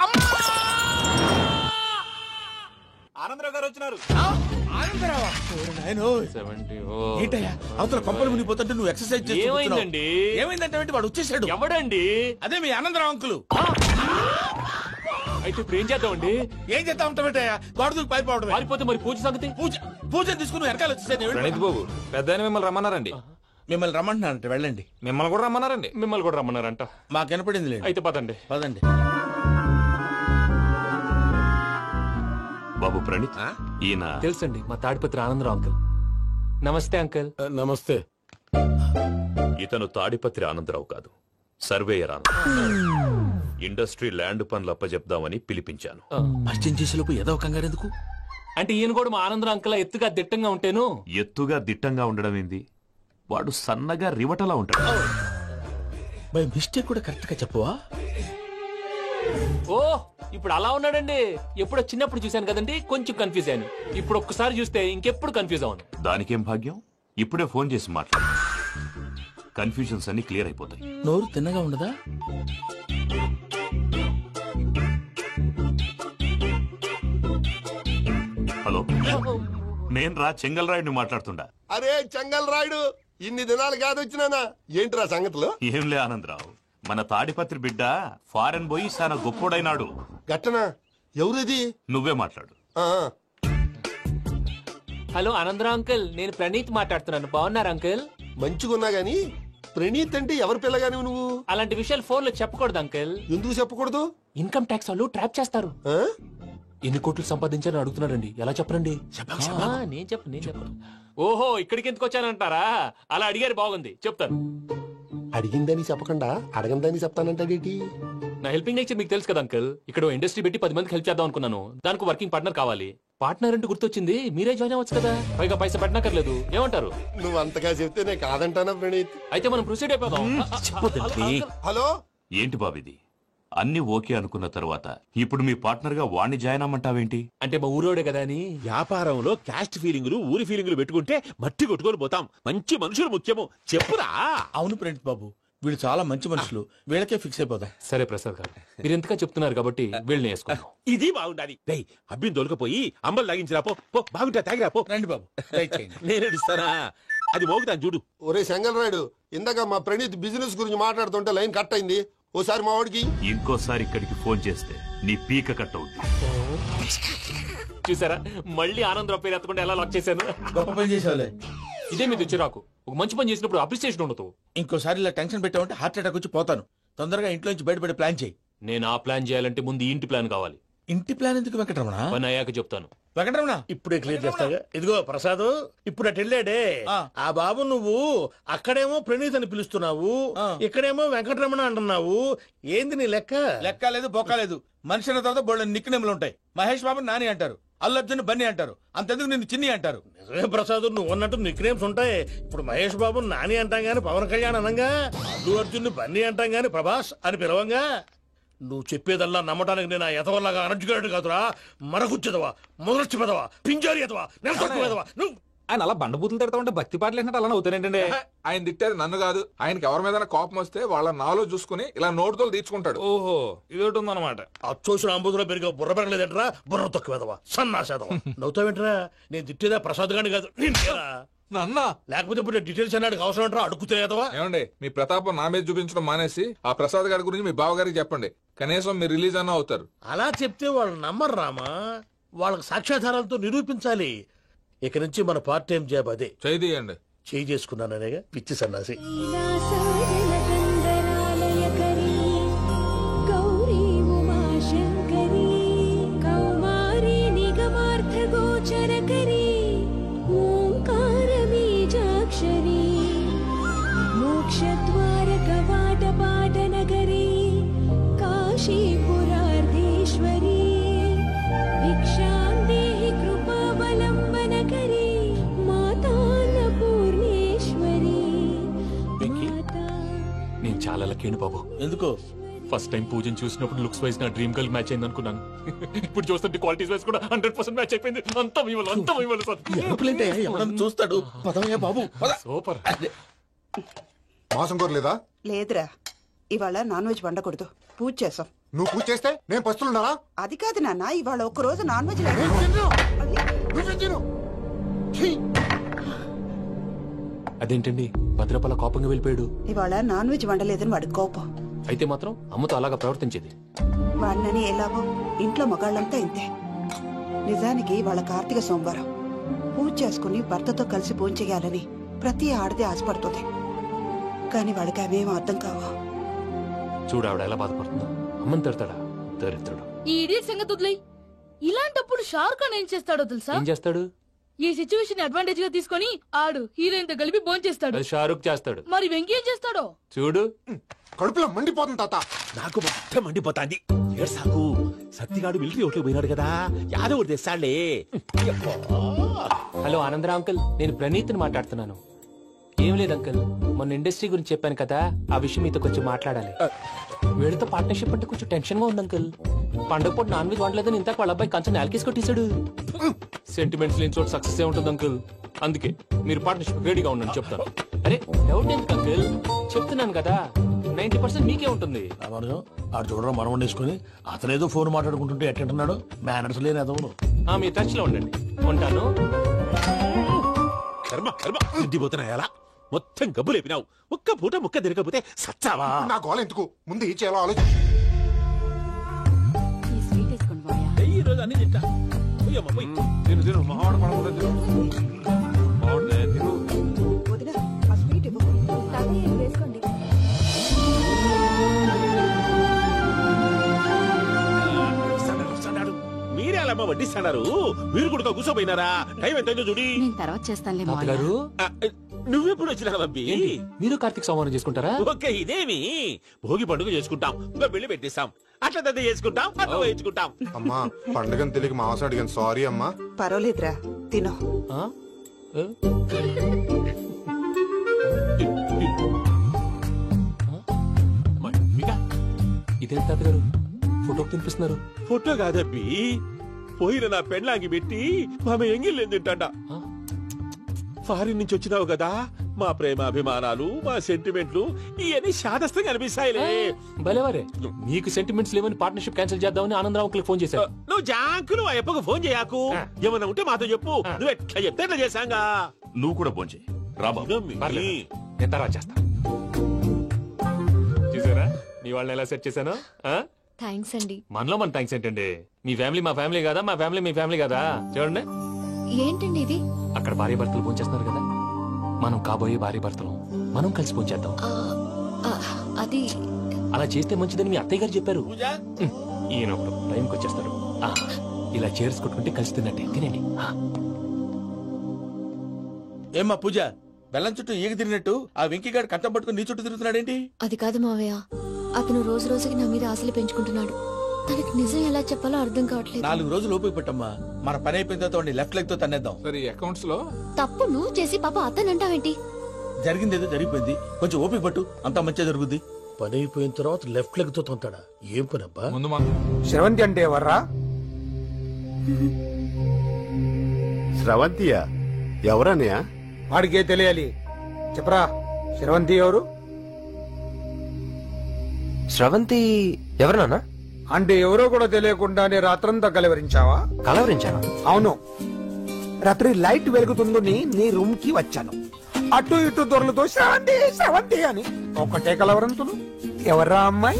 ఆనందరావు గారు వచ్చినారు. ఆనందరావా? ఏంటయ్యా అవతల కొంపలు మునిగిపోతుంటే నువ్వు ఎక్సర్సైజ్ చేస్తూ ఏమైందండి? ఏమైందంటే వాడు వచ్చేసాడు. ఎవడండి? అదే మీ ఆనందరావు అంకులు. అయితే ఇప్పుడు ఏం చేద్దామండి? ఏం చేస్తా ఉంటావేటయ్యా, గొడవకు పారిపోవడం. పారిపోతే మరి పూజ సంగతి? పూజ తీసుకుని వెనకాల వచ్చేసాను. ప్రణీత్ బాబు, పెద్ద మిమ్మల్ని రమ్మన్నారండి. మిమ్మల్ని రమ్మంటున్నారంట, వెళ్ళండి. మిమ్మల్ని కూడా రమ్మన్నారండి. మిమ్మల్ని కూడా రమ్మన్నారంట. మాకు వినపడింది. అయితే పదండి. పదండి బాబు ప్రణీత్, ఈయన తెలుసండి, మా తాడిపత్రి ఆనందరావు అంకుల్. నమస్తే అంకుల్. నమస్తే. ఇతను తాడిపత్రి ఆనందరావు కాదు, సర్వేయర్ ఆనందరావు. ఇండస్ట్రీ ల్యాండ్ పనులు అప్పజెప్దామని పిలిపించాను. పరిచయం చేసేలోపు ఏదో కంగారు ఎందుకు? అంటే ఈయన కూడా మా ఆనందరావు అంకుల్ ఎత్తుగా దిట్టంగా ఉంటేను. ఎత్తుగా దిట్టంగా ఉండడం ఏంది, వాడు సన్నగా రివటలా ఉంటాడు. బై మిస్టేక్ కూడా కరెక్ట్ గా చెప్పవా? ఓ, ఇప్పుడు అలా ఉన్నాడండి. ఎప్పుడో చిన్నప్పుడు చూశాను కదండి, కొంచెం కన్ఫ్యూజ్ అయ్యాను. ఇప్పుడు ఒక్కసారి చూస్తే ఇంకెప్పుడు కన్ఫ్యూజ్ అవ్వను. దానికేం భాగ్యం, ఇప్పుడే ఫోన్ చేసి మాట్లాడు. కన్ఫ్యూజన్స్ అన్ని క్లియర్ అయిపోతాయి. నోరు తిన్నగా ఉండదా? హలో, నేను రా చెంగల్ రాయుడిని మాట్లాడుతుండా. అరే చెంగల్ రాయుడు, ఇన్ని దినాలు కాదు వచ్చినానా? ఏంట్రా సంగతులు? ఏంలే ఆనందరావు, మన తాడిపత్రి బిడ్డ ఫారెన్ పోయి చాలా గొప్పోడైనాడు. గట్టనా? ఎవరిది? నువ్వే మాట్లాడు. హలో ఆనందరావు అంకుల్, నేను ప్రణీత్ మాట్లాడుతున్నాను. బాగున్నారు అంకుల్? మంచిగున్నా గాని ప్రణీత్ అంటే ఎవరి పిల్లగాని నువ్వు? అలాంటి విషయాలు ఫోన్ లో చెప్పకూడదు అంకుల్. ఎందుకు చెప్పకూడదు? ఇన్కమ్ ట్యాక్స్ వాళ్ళు ట్రాప్ చేస్తారు. ఎన్ని కోట్లు సంపాదించాలని అడుగుతున్నారండి, ఎలా చెప్పరండి? నేను చెప్పను. ఓహో, ఇక్కడికి ఎందుకు వచ్చానంటారా? అలా అడిగారు, బాగుంది, చెప్తాను. అడిగిందని చెప్పకుండా అడగందని చెప్తానంటాడేటి? నా హెల్పింగ్ నేచర్ మీకు తెలుసు కదా అంకుల్. ఇక్కడ ఇండస్ట్రీ పెట్టి 10 మందికి హెల్ప్ చేద్దాం అనుకున్నాను. దానికి వర్కింగ్ పార్ట్నర్ కావాలి. పార్ట్నర్ అంటే గుర్తొచ్చింది, మీరే జాయిన్ అవ్వచ్చు కదా, పైగా పైసా పెట్టనక్కర్లేదు. ఏమంటారు? నువ్వు అంతగా చెప్తే నేను కాదంటానా ప్రణీత్? అయితే మనం ప్రొసీడ్ అయిపోదాం. హలో, ఏంటి బాబిది? అన్ని ఓకే అనుకున్న తర్వాత ఇప్పుడు మీ పార్ట్నర్ గా వాణ్ణి జాయిన్ అమ్మంటావేంటి? అంటే మా ఊరోడే కదా అని. వ్యాపారంలో క్యాస్ట్ ఫీలింగులు, ఊరి ఫీలింగులు పెట్టుకుంటే మట్టి కొట్టుకొని పోతాం. మంచి మనుషులు ముఖ్యము, చెప్పురా. అవును ప్రణీత్ బాబు, వీళ్ళు చాలా మంచి మనుషులు, వీళ్ళకే ఫిక్స్ అయిపోతా. సరే ప్రసాద్ గారు, మీరు ఎంతగా చెప్తున్నారు కాబట్టి వీళ్ళని వేసుకుంటాం. ఇది బాగుండాలి. అబ్బిని దొలకపోయి అంబలు లాగించిరా పో. బాగుంటా తాగిరా పో. రండి బాబు, నేను ఇస్తానా? అది మోగుతాను చూడు. ఒరే చెంగల్ రాయుడు, ఇందాక మా ప్రణీత్ బిజినెస్ గురించి మాట్లాడుతుంటే లైన్ కట్ అయింది. ఓసారి మా వాడికి ఇంకోసారి ఇక్కడికి ఫోన్ చేస్తే నీ పీక కట్ అవుతుంది. చూసారా మళ్ళీ ఆనందరావు పేరు ఎత్తకుండా ఎలా లాక్ చేశాను. గొప్ప పని చేసేవాళ్ళే. ఇదే మీద చిరాకు. ఒక మంచి పని చేసినప్పుడు అప్రిసియేషన్ ఉండదు. ఇంకోసారి ఇలా టెన్షన్ పెట్టామంటే హార్ట్ అటాక్ వచ్చి పోతాను. తొందరగా ఇంట్లో నుంచి బయటపడే ప్లాన్ చేయి. నేను ఆ ప్లాన్ చేయాలంటే ముందు ఇంటి ప్లాన్ కావాలి. ఇంటి ప్లాన్ ఎందుకు వెంకటరమణ? పని అయ్యాక చెప్తాను. వెంకటరమణ ఇప్పుడే క్లియర్ చేస్తాగా. ఇదిగో ప్రసాద్, ఇప్పుడు అటు వెళ్ళాడే ఆ బాబు, నువ్వు అక్కడేమో ప్రణీత్ అని పిలుస్తున్నావు, ఇక్కడేమో వెంకటరమణ అంటున్నావు. ఏంది నీ లెక్క? లెక్క లేదు బొక్క లేదు. మనిషి అన్న తర్వాత బోళ్ళ నిక్నెములు ఉంటాయి. మహేష్ బాబు నాని అంటారు, అల్లు అర్జున్ బన్నీ అంటారు, అంతెందుకు నిన్ను చిన్ని అంటారు. నిజమే ప్రసాద్, నువ్వు అన్నట్టు నిక్నేమ్స్ ఉంటాయి. ఇప్పుడు మహేష్ బాబు నాని అంటాం గాని పవన్ కళ్యాణ్ అనంగా, అల్లు అర్జున్ బన్నీ అంటాం గాని ప్రభాస్ అని పిలవంగా. నువ్వు చెప్పేదల్లా నమ్మటానికి నేను ఎతవల్లాగా అనర్జుకేటెడ్ కాదురా. మరగుచ్చదవా, మొదలచ్చి పెదవా, పింజారి ఎదవా, నెలసొక్కుదవా నువ్వు. ఆయన అలా బండబూతులు తిడతా ఉంటే భక్తి పాటలు వేసినట్టు అలా అవుతానంటే. ఆయన తిట్టేది నన్ను కాదు, ఆయనకి ఎవరి మీద కోపం వస్తే వాళ్ళ నాలో చూసుకుని ఇలా నోటుతో తీర్చుకుంటాడు. ఓహో, ఇదొకటి ఉందన్నమాట. అచ్చోసిన అంబుధులో పెరిగే బుర్ర పెరగలేదంటరా, బుర్ర తొక్కువేదవా, సన్నాసేదవా. నవ్వుతావేంటరా? నేను తిట్టేదా ప్రసాద్ గాని కాదు, నన్నా. లేకపోతే ఇప్పుడు డీటెయిల్స్ అన్నాడు అవసరం అంటారా? అడుగుతాయేదవా. ఏమండి, మీ ప్రతాపం నా మీద చూపించడం మానేసి ఆ ప్రసాద్ గారి గురించి మీ బావగారికి చెప్పండి. కనీసం మీరు రిలీజ్ అన్న అవుతారు. అలా చెప్తే వాళ్ళు నమ్మరు రామా. వాళ్ళకి సాక్ష్యాధారాలతో నిరూపించాలి. ఇక నుంచి మన పార్ట్ టైం జాబ్ అదే. చేయండి. చేయి చేసుకున్నాననేగా పిచ్చి సన్నాసి. నేను చాలా లక్కీ బాబు. ఎందుకు? ఫస్ట్ టైం పూజను చూసినప్పుడు లుక్స్ వైజ్ నా డ్రీమ్ గర్ల్ మ్యాచ్ అయింది అనుకున్నాను. ఇప్పుడు చూస్తుంటే క్వాలిటీస్ వైజ్ కూడా 100% మ్యాచ్ అయిపోయింది. అంతా చూస్తాడు. పదవయ్యా బాబు, సూపర్. మాసం కోరలేదా? లేదురా, ఇవాళ నాన్ వెజ్ వండకూడదు, పూజ చేసాం. నువ్వు పూజ చేస్తే నేను పస్తులున్నానా? అది కాదు నాన్న, ఇవాళ ఒక్కరోజు నాన్ వెజ్ లేదు. అదేంటండి భద్రపల కోపంగా వెళ్ళిపోయాడు? ఇవాళ నాన్ వెజ్ వండలేదని వాడి కోపం. అయితే మాత్రం అమ్మతో అలాగా ప్రవర్తించేది. వాడినని ఎలాగో ఇంట్లో మగాళ్ళంతా ఇంతే. నిజానికి వాళ్ళ కార్తీక సోమవారం పూజ చేసుకుని భర్తతో కలిసి పూజ చేయాలని ప్రతి ఆడది ఆశపడుతుంది. కానీ వాడికి అవేమో అర్థం కావు. చూడు ఆవిడ ఎలా బాధపడుతుందో. అమ్మని తిడతాడా దరిద్రుడు. ఈ ఇడియట్ సంగతి వదిలేయ్. ఇలాంటప్పుడు షారుఖ్ ఖాన్ ఏం చేస్తాడో తెలుసా? ఏం చేస్తాడు? ఈ సిచ్యువేషన్ అడ్వాంటేజ్ గా తీసుకొని ఆడు హీరోయిన్ తో కలిపి బోన్ చేస్తాడు. షారుఖ్ చేస్తాడు. మరి వెంకీ ఏం చేస్తాడో చూడు. కడుపులో మండిపోతుంది తాత. నాకు మొత్తం మండిపోతాంది. సాకు సత్తిగాడు మిలిటరీ ఓట్లు పోయినాడు కదా, యాదవ్ ఒకటి తెస్తాడులే. హలో ఆనందరా అంకుల్, నేను ప్రణీత్ని మాట్లాడుతున్నాను. ఏం లేదు అంకుల్, మొన్న ఇండస్ట్రీ గురించి చెప్పాను కదా, ఆ విషయం మీతో కొంచెం మాట్లాడాలి. వీళ్ళతో పార్ట్నర్షిప్ అంటే కొంచెం టెన్షన్ గా ఉంది అంకుల్. పండుగ పూట నాన్ వెజ్ వండలేదని ఇంతకు వాళ్ళ అబ్బాయి కంచెం నేలకేసి కొట్టేశాడు. సెంటిమెంట్స్ లేని చోట సక్సెస్ ఏ ఉంటుంది అంకుల్. అందుకే మీరు పార్ట్నర్షిప్ రెడీగా ఉండండి చెప్తాను. అరే డౌట్ ఎందుకు అంకుల్, చెప్తున్నాను కదా 90% మీకే ఉంటుంది. ఆడు చూడడం మనం వండేసుకుని అతనేదో ఫోన్ మాట్లాడుకుంటుంటే ఎట్టంటున్నాడు. మేనర్స్ లేని అదవును. మీ టచ్ లో ఉండండి. ఉంటాను. కర్మ కర్మ తిండిపోతున్నాయలా మొత్తం గబ్బు లేపినావు. ఒక్క పూట ముక్క తిరగకపోతే సచ్చావా? నా గోల ఎందుకు, ముందు ఈ చేయాలో ఆలోచించు. ఈ రోజు అన్ని తింటా. వదినా, ఆ స్వీట్ ఇవ్వు. వేసుకోండి. మీరే అలా వడ్డిస్తున్నారు. మీరు కూడా కూర్చోపోయినారా? టైం ఎంతైందో చూడి. తర్వాత చేస్తానులే గారు. నువ్వెప్పుడు వచ్చినా బంబి? మీరు కార్తీక్ సంహారం చేసుకుంటారా? ఓకే, ఇదేమి భోగి పండుగ చేసుకుంటాం, ఇంకా పెళ్లి పెట్టిస్తాం, అట్లా దద్ద చేసుకుంటాం, అట్లా వేయించుకుంటాం. అమ్మా పండుగని తెలియక మాంసం అడిగాను, సారీ అమ్మా. పర్వాలేదురా, తినో. ఇదేంటి తాతగారు ఫోటోకి తినిపిస్తున్నారు? ఫోటో కాదబ్బి, పోయిన నా పెళ్ళాంగి పెట్టి ఆమె ఎంగిల్లేం తింటాడ. ఫారిన్ నుంచి వచ్చినావు కదా, మా ప్రేమ అభిమానాలు, మా సెంటిమెంట్లు ఇవన్నీ శాదస్తంగా అనిపిస్తాయిలే. భలేవారే, మీకు సెంటిమెంట్స్ లేవని పార్ట్నర్షిప్ క్యాన్సిల్ చేద్దామని ఆనందరావు అంకుల్ ఫోన్ చేశారు. నువ్వు జాంకులు ఆ అప్పకు ఫోన్ చేయకు. ఏమన్నా ఉంటే మాతో చెప్పు. నువ్వు ఎట్లా చెప్తే ఎట్లా చేశాంగా. నువ్వు కూడా ఫోన్ చేయి. రాబాబు ఎంత రా చేస్తా. చూసారా నీ వాళ్ళని ఎలా సెట్ చేశాను? థ్యాంక్స్ అండి. మనలో మన థ్యాంక్స్ ఏంటండి? మీ ఫ్యామిలీ మా ఫ్యామిలీ కదా, మా ఫ్యామిలీ మీ ఫ్యామిలీ కదా. చూడండి ఏంటండి ఇది? అక్కడ భార్య భర్తలు భోంచేస్తున్నారు కదా, మనం కాబోయే భార్య భర్తలు మనం కలిసి భోంచేద్దాం. అది అలా చేస్తే మంచిదని మీ అత్తయ్య గారు చెప్పారు. ఈయన ఒకడు టైంకి వచ్చేస్తాడు. ఇలా చేర్స్ కొట్టుకుంటే కలిసి తిన్నట్టే. తినండి. ఏమ్మా పూజ, బెల్లం చుట్టూ ఈగ తిరిగినట్టు ఆ వెంకీగాడు కంటం పట్టుకుని నీ చుట్టూ తిరుగుతున్నాడేంటి? అది కాదు మావయ్య, అతను రోజు రోజుకి నా మీద ఆశలు పెంచుకుంటున్నాడు. తనకి నిజం ఎలా చెప్పాలో అర్థం కావట్లేదు. 4 రోజులు ఓపిక పట్టమ్మా, మన పని అయిపోయిన తర్వాత లెఫ్ట్ లెగ్ తో తన్నేద్దాం. సరే అకౌంట్స్ లో తప్పు నువ్వు చేసి పాప అతను అంటావేంటి? జరిగింది ఏదో జరిగిపోయింది, కొంచెం ఓపిక పట్టు, అంతా మంచిగా జరుగుద్ది. పని అయిపోయిన తర్వాత లెఫ్ట్ లెగ్ తో తొంతాడా? ఏం పని అబ్బా? శ్రవంతి అంటే ఎవర్రా? స్రవంతియా? ఎవరన్నయ్యా? వాడికే తెలియాలి, చెప్పరా. శ్రవంతి ఎవరు? స్రవంతి ఎవరు నాన్న? అంటే ఎవరో కూడా తెలియకుండానే రాత్రంతా కలవరించావా? కలవరించావా? అవును, రాత్రి లైట్ వెలుగుతుందని నీ రూమ్ కి వచ్చాను. అటు ఇటు దొరలతో శ్రవంతి శ్రవంతి అని ఒకటే కలవరంతులు. ఎవర్రా అమ్మాయి?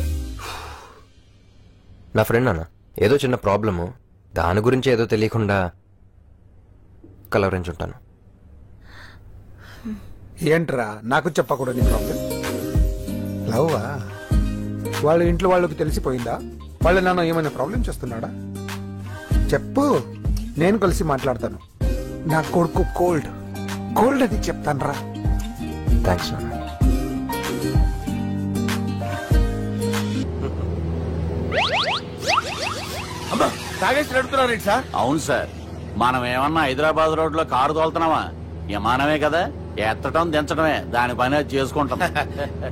నా ఫ్రెండ్ నాన్న. ఏదో చిన్న ప్రాబ్లము, దాని గురించి ఏదో తెలియకుండా కలవరించుంటాను. ఏంట్రా నాకు చెప్పకూడదు నీ ప్రాబ్లం? లవ్వా? వాళ్ళ ఇంట్లో వాళ్ళకి తెలిసిపోయిందా? వాళ్ళ నాన్న ఏమైనా ప్రాబ్లం చేస్తున్నాడా? చెప్పు, నేను కలిసి మాట్లాడతాను. నా కొడుకు కోల్డ్ కోల్డ్ అని చెప్తాను రా. థ్యాంక్స్ నాన్న. అమ్మా, తాగేసి నడుపుతున్నారేంటి సార్? అవును సార్, మనం ఏమన్నా హైదరాబాద్ రోడ్ లో కారు తోలుతున్నావా? విమానమే కదా, ఎత్తడం దించడమే దాని పని అది చేసుకుంటాం.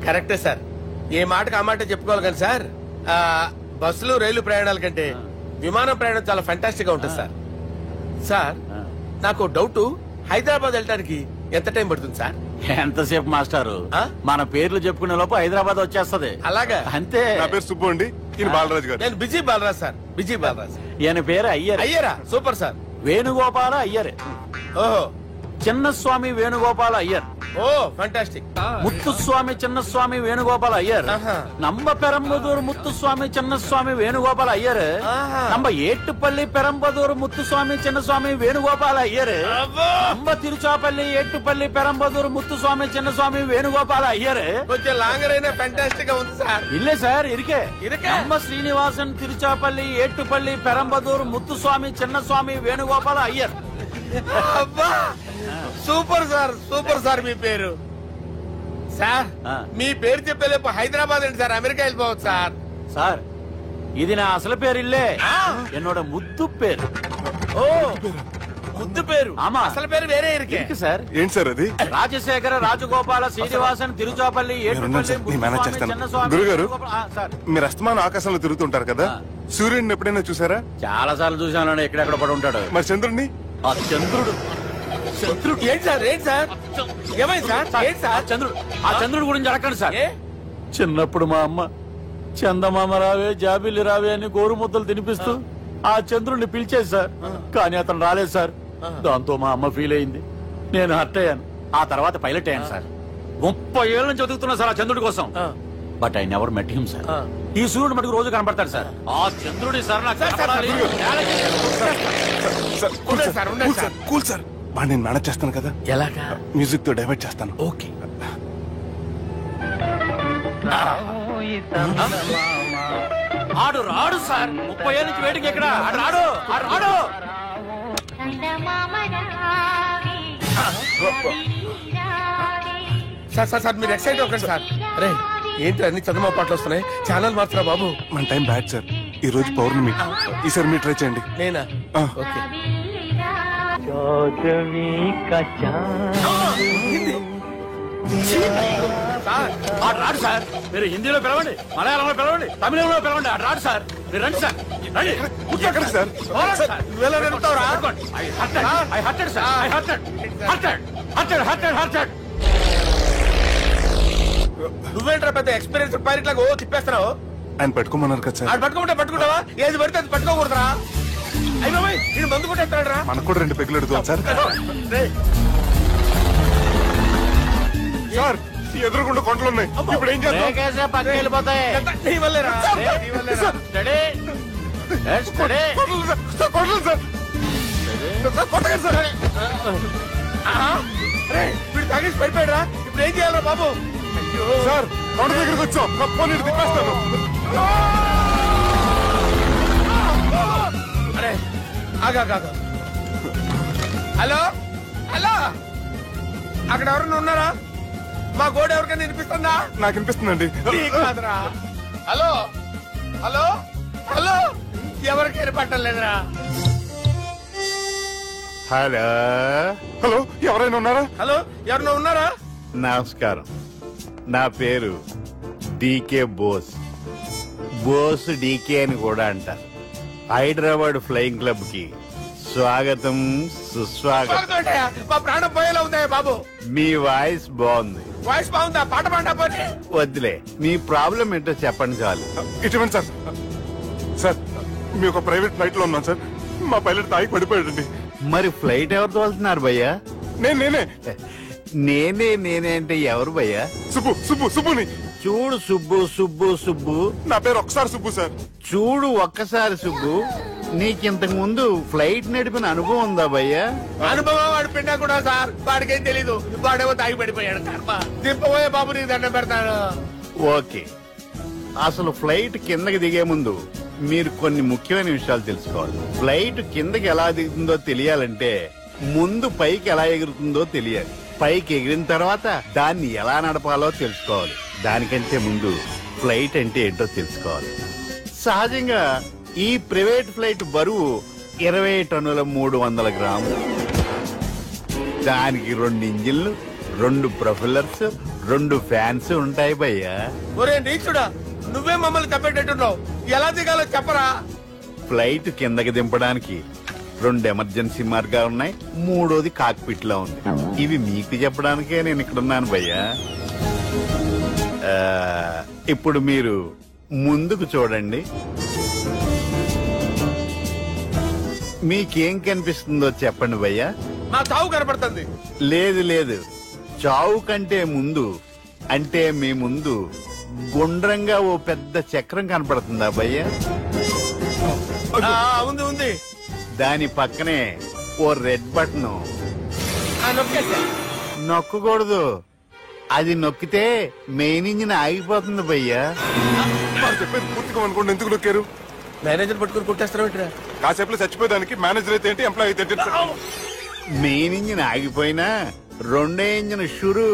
కరెక్టే సార్, ఏ మాటకు ఆ మాట చెప్పుకోవాలి కానీ సార్, బస్సులు రైలు ప్రయాణాల కంటే విమానం ప్రయాణం చాలా ఫెంటాస్టిక్ గా ఉంటుంది సార్. సార్ నాకు డౌట్, హైదరాబాద్ వెళ్ళడానికి ఎంత టైం పడుతుంది సార్? ఎంతసేపు మాస్టారు, మన పేర్లు చెప్పుకునే లోపు హైదరాబాద్ వచ్చేస్తది. అలాగా? అంతే. నా పేరు సుబ్బు అండి, ఈయన బాలరాజు గారు. నేను busy Balaraj sir, busy Balaraj. ఈయన పేరు అయ్యర్. అయ్యరా? Super sir. వేణుగోపాల అయ్యర్. ఓహో. చిన్నస్వామి వేణుగోపాల అయ్యర్. Oh fantastic. ముత్తుస్వామి చిన్నస్వామి వేణుగోపాల అయ్యర్. நம்ம பெரம்பதூர் முத்துசுவாமி சின்னசுவாமி வேணுகோபால் ஐயர். நம்ம ஏட்டுப்பள்ளி பெரம்பதூர் முத்துசுவாமி சின்னசுவாமி வேணுகோபால் ஐயர். நம்ம తిరుచాపల్లి ఏట్టుపల్లి పెరంబదూర్ ముత్తుస్వామి చిన్నస్వామి వేణుగోపాల అయ్యర్. కొంచెం లాంగర్ అయినా ఫంటాస్టిక్ గా ఉంది సార్. ఇల్లే సార్ ఇరికే. நம்ம శ్రీనివాసన్ తిరుచాపల్లి ఏట్టుపల్లి పెరంబదూర్ ముత్తుస్వామి చిన్నస్వామి వేణుగోపాల అయ్యర్. అబ్బా సూపర్ సార్, సూపర్ సార్. మీ పేరు సార్, మీ పేరు చెప్పేలేపు హైదరాబాద్ అండి సార్, అమెరికా వెళ్ళిపోవచ్చు సార్. సార్ ఇది నా అసలు పేరు ఇల్లే, என்னோட ముద్దు పేరు. ఓ ముద్దు పేరు. ఆమా, అసలు పేరు వేరే ఇరికే సార్. ఏంటి సార్ అది? రాజశేఖర రాజగోపాల శ్రీనివాసన్ తిరుచాపల్లి గురుగారు, మీరు అస్తమానం ఆకాశంలో తిరుగుతుంటారు కదా, సూర్యుడిని ఎప్పుడైనా చూసారా? చాలా సార్లు చూసాను, ఎక్కడెక్కడ పడి ఉంటాడు. మరి చంద్రుడిని? ఆ చంద్రుడు. చంద్రుడు ఏంటి సార్? ఏంటి సార్? ఏమైంది సార్? ఏంటి సార్? చంద్రుడు. ఆ చంద్రుడు గురించి అడగండి సార్. చిన్నప్పుడు మా అమ్మ చందమామ రావే జాబిల్లి రావే అని గోరు ముద్దలు తినిపిస్తూ ఆ చంద్రుడిని పిలిచేది సార్, కానీ అతను రాలేదు సార్. దాంతో మా అమ్మ ఫీల్ అయింది, నేను హర్ట్ అయ్యాను. ఆ తర్వాత పైలట్ అయ్యాను సార్. 30 ఏళ్ళ నుంచి చదువుతున్నా సార్ ఆ చంద్రుడి కోసం. But I never met him sir. ఈ సూర్యుడు మటుకు రోజు కనబడతాడు సార్. ఆ చంద్రుడి సార్ నాకు కూల్ సార్, బాగా నేను మేనేజ్ చేస్తాను కదా. ఎలాగా? మ్యూజిక్ తో డైవర్ట్ చేస్తాను. ఓకే. ఆడు రాడు సార్, 30 ఏళ్ళ నుంచి వేడికి ఎక్కడ ఆడు రాడు. ఆడు రాడు. సార్ సార్ సార్ మీరు ఎక్సైట్ అవ్వకండి సార్. అరే ఏంటి అన్ని చదువు పాటలు వస్తున్నాయి, ఛానల్ మార్చరా బాబు. మన టైం బ్యాడ్ సార్, ఈ రోజు పౌర్ణమి. ఈసారి మీరు ట్రై చేయండి. నేనా? ఓకే. ఆడు రాడు సార్, మీరు హిందీలో పిలవండి, మలయాళంలో పిలవండి, తమిళంలో పిలవండి. ఆడు రాడు సార్, మీరు రండి సార్. రండి కూర్చోకండి సార్. నువ్వేంట్రా పెద్ద ఎక్స్పీరియన్స్ పైరెట్ లాగా ఓ తిప్పేస్తున్నావు? ఆయన పట్టుకోమన్నారు కదా సార్. ఆడు పట్టుకుంటే పట్టుకుంటావా? ఏది పడితే అది పట్టుకోకూడదురా. అయ్యి బాబాయ్, నేను మందు కొట్టేస్తాడు రా. మనకు కూడా 2 పెగ్గులు అడుగుతాం సార్. సార్ ఎదురుకుండా కొండలు ఉన్నాయి ఇప్పుడు ఏం చేద్దాం పక్కకి వెళ్ళిపోతాయి నీ వల్లేరా? నీ వల్లేరా? స్టడీ. స్టడీ. కొట్టలేదు సార్ కొట్టలేదు సార్ వీడు తాగేసి పడిపోయాడా? ఇప్పుడు ఏం చేయాలరా బాబు? సార్ కొండ దగ్గరికి వచ్చాం పోనీ తిప్పేస్తాను. అరే ఆగా హలో హలో, అక్కడ ఎవరన్నా ఉన్నారా? మా గోడ ఎవరికైనా వినిపిస్తుందా? నాకు వినిపిస్తుందండి. నీకు కాదురా. హలో హలో హలో, ఎవరికి వినపట్టలేదురా? హలో హలో, ఎవరైనా ఉన్నారా? హలో, ఎవరన్నా ఉన్నారా? నమస్కారం, నా పేరు డీకే బోస్. బోస్ డీకే అని కూడా అంటారు. హైదరాబాద్ ఫ్లయింగ్ క్లబ్ కి స్వాగతం సుస్వాగతం. మా ప్రాణం పోయేలా ఉందా బాబు? మీ వాయిస్ బాగుంది. వాయిస్ బాగుందా? పాట పాడా పోనీ. వద్దులే, మీ ప్రాబ్లం ఏంటో చెప్పండి చాలు. ఇటువంటి సార్ సార్ మీ ఒక ప్రైవేట్ ఫ్లైట్ లో ఉన్నాం సార్. మా పైలట్ తాగి పడిపోయాడండి. మరి ఫ్లైట్ ఎవరు తోలుతున్నారు భయ్యా? నేనే నేనే అంటే ఎవరు భయ్యా? సుబ్బుని. చూడు సుబ్బు నా పేరు ఒకసారి సుబ్బు సార్. చూడు ఒక్కసారి సుబ్బు, నీకింతకు ముందు ఫ్లైట్ నడిపిన అనుభవం ఉందా భయ్యా? అనుభవం వాడు పిండా కూడా సార్, వాడికేం తెలీదు. వాడేమో తాగి పడిపోయాడు. కర్మ దింపబోయే బాబు, నీ దండం పెడతాను. ఓకే, అసలు ఫ్లైట్ కిందకి దిగే ముందు మీరు కొన్ని ముఖ్యమైన విషయాలు తెలుసుకోవాలి. ఫ్లైట్ కిందకి ఎలా దిగుతుందో తెలియాలంటే ముందు పైకి ఎలా ఎగురుతుందో తెలియాలి. పైకి ఎగిరిన తర్వాత దాన్ని ఎలా నడపాలో తెలుసుకోవాలి. దానికంటే ముందు ఫ్లైట్ అంటే ఏంటో తెలుసుకోవాలి. సహజంగా ఈ ప్రైవేట్ ఫ్లైట్ బరువు 20 టన్నుల 300 గ్రాములు. దానికి 2 ఇంజిన్లు, 2 ప్రొఫెల్లర్స్, 2 ఫ్యాన్స్ ఉంటాయి భయ్యా. ఒరే నీచుడా, నువ్వే మమ్మల్ని తప్పేటట్టున్నావు. ఎలా దిగాలో చెప్పరా? ఫ్లైట్ కిందకి దింపడానికి 2 ఎమర్జెన్సీ మార్గాలు ఉన్నాయి. 3వది కాక్పిట్ లో ఉంది. ఇవి మీకు చెప్పడానికే నేను ఇక్కడున్నాను భయ్యా. ఇప్పుడు మీరు ముందుకు చూడండి. మీకేం కనిపిస్తుందో చెప్పండి భయ్యా. నా చావు కనపడుతుంది. లేదు, చావు కంటే ముందు అంటే మీ ముందు గుండ్రంగా ఓ పెద్ద చక్రం కనపడుతుందా భయ్యా? ఉంది. దాని పక్కనే ఓ రెడ్ బటన్. నొక్కకూడదు, అది నొక్కితే మెయిన్ ఇంజిన్ ఆగిపోతుంది భయ్యా. చెప్పేది పూర్తిగా అనుకోండి. ఎందుకు నొక్కారు? మేనేజర్ పట్టుకుని కుట్టేస్తారా? కాసేపులో చచ్చిపోయేదానికి మేనేజర్ అయితే ఏంటి, ఎంప్లాయ్ అయితే ఏంటి? మెయిన్ ఇంజిన్ ఆగిపోయినా 2వ ఇంజిన్ షురు.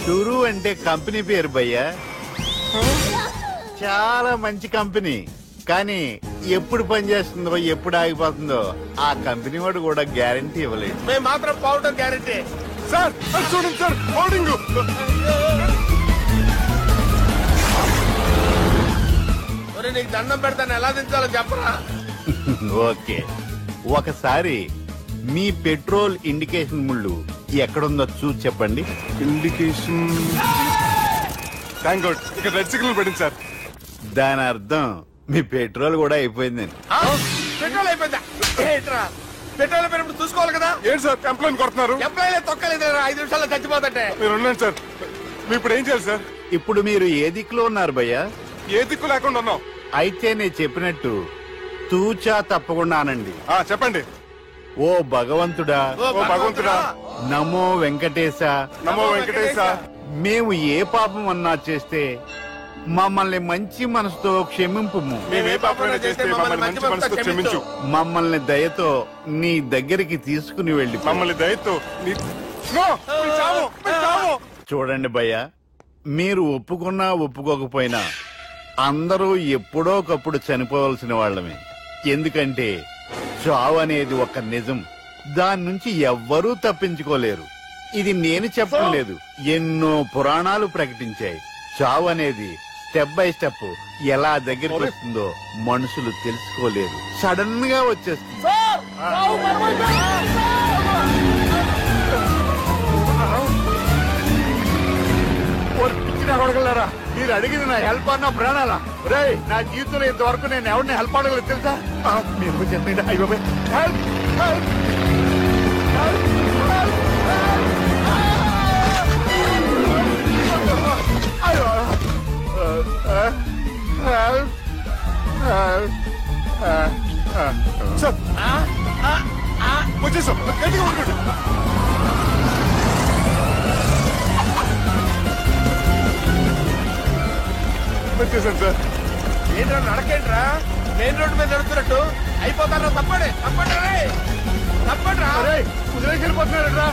షురు అంటే కంపెనీ పేరు భయ్యా. చాలా మంచి కంపెనీ. కానీ ఎప్పుడు పనిచేస్తుందో ఎప్పుడు ఆగిపోతుందో ఆ కంపెనీ వాడు కూడా గ్యారంటీ ఇవ్వలేదు. మేము మాత్రం పౌడర్ గ్యారంటీ. సార్ చూడండి సార్, హోర్డింగ్. నీకు దండం పెడతాను, ఎలా దించాలో చెప్పరా? ఓకే, ఒకసారి మీ పెట్రోల్ ఇండికేషన్ ముళ్ళు ఎక్కడుందో చూసి చెప్పండి. ఇండికేషన్ థ్యాంక్ గాడ్, ఇక్కడ రెడ్ సిగ్నల్ పడింది సార్. దాని అర్థం మీ పెట్రోల్ కూడా అయిపోయిందండి. పెట్రోల్ అయిపోయిందా? పెట్రోల్ అయిపోయినప్పుడు చూసుకోవాలి కదా. ఏంటి సార్ కంప్లైంట్ కొడుతున్నారు? ఎంప్లాయీ తొక్కలేదు, 5 నిమిషాల్లో చచ్చిపోతుంటే. మీరు ఉండండి సార్. మీరు ఇప్పుడు ఏం చేయాలి సార్? ఇప్పుడు మీరు ఏ దిక్కులో ఉన్నారు భయ్యా? ఏ దిక్కు లేకుండా ఉన్నాం. అయితే నేను చెప్పినట్టు తూచా తప్పకుండా అనండి. చెప్పండి. ఓ భగవంతుడా, నమో వెంకటేశ, నమో వెంకటేశ. మేము ఏ పాపం అన్నా చేస్తే మమ్మల్ని మంచి మనసుతో క్షమింపు. మమ్మల్ని దయతో నీ దగ్గరికి తీసుకుని వెళ్ళి మమ్మల్ని దయతో చూడండి భయ్యా, మీరు ఒప్పుకున్నా ఒప్పుకోకపోయినా అందరూ ఎప్పుడో ఒకప్పుడు చనిపోవలసిన వాళ్ళమే. ఎందుకంటే చావు అనేది ఒక నిజం. దాని నుంచి ఎవ్వరూ తప్పించుకోలేరు. ఇది నేను చెప్పడం లేదు, ఎన్నో పురాణాలు ప్రకటించాయి. చావు అనేది స్టెప్ బై స్టెప్ ఎలా దగ్గరికి వస్తుందో మనుషులు తెలుసుకోలేరు. సడన్ గా వచ్చేస్తుంది. మీరు అడిగింది నా హెల్ప్ అన్న ప్రాణాలా? రే, నా జీవితంలో ఇంతవరకు నేను ఎవరిని హెల్ప్ అడగలేదు తెలుసా? మీరు చెప్పండి. అయ్యో హెల్ప్. సార్ వచ్చేసాం గట్టిగా ఉండండి. వచ్చేసాను సార్. ఏంట్రా నడకేంట్రా మెయిన్ రోడ్డు మీద నడుస్తున్నట్టు అయిపోతారా? తప్పండి తప్పండి రా కుదిరేకి వెళ్ళిపోతున్నాడు రా.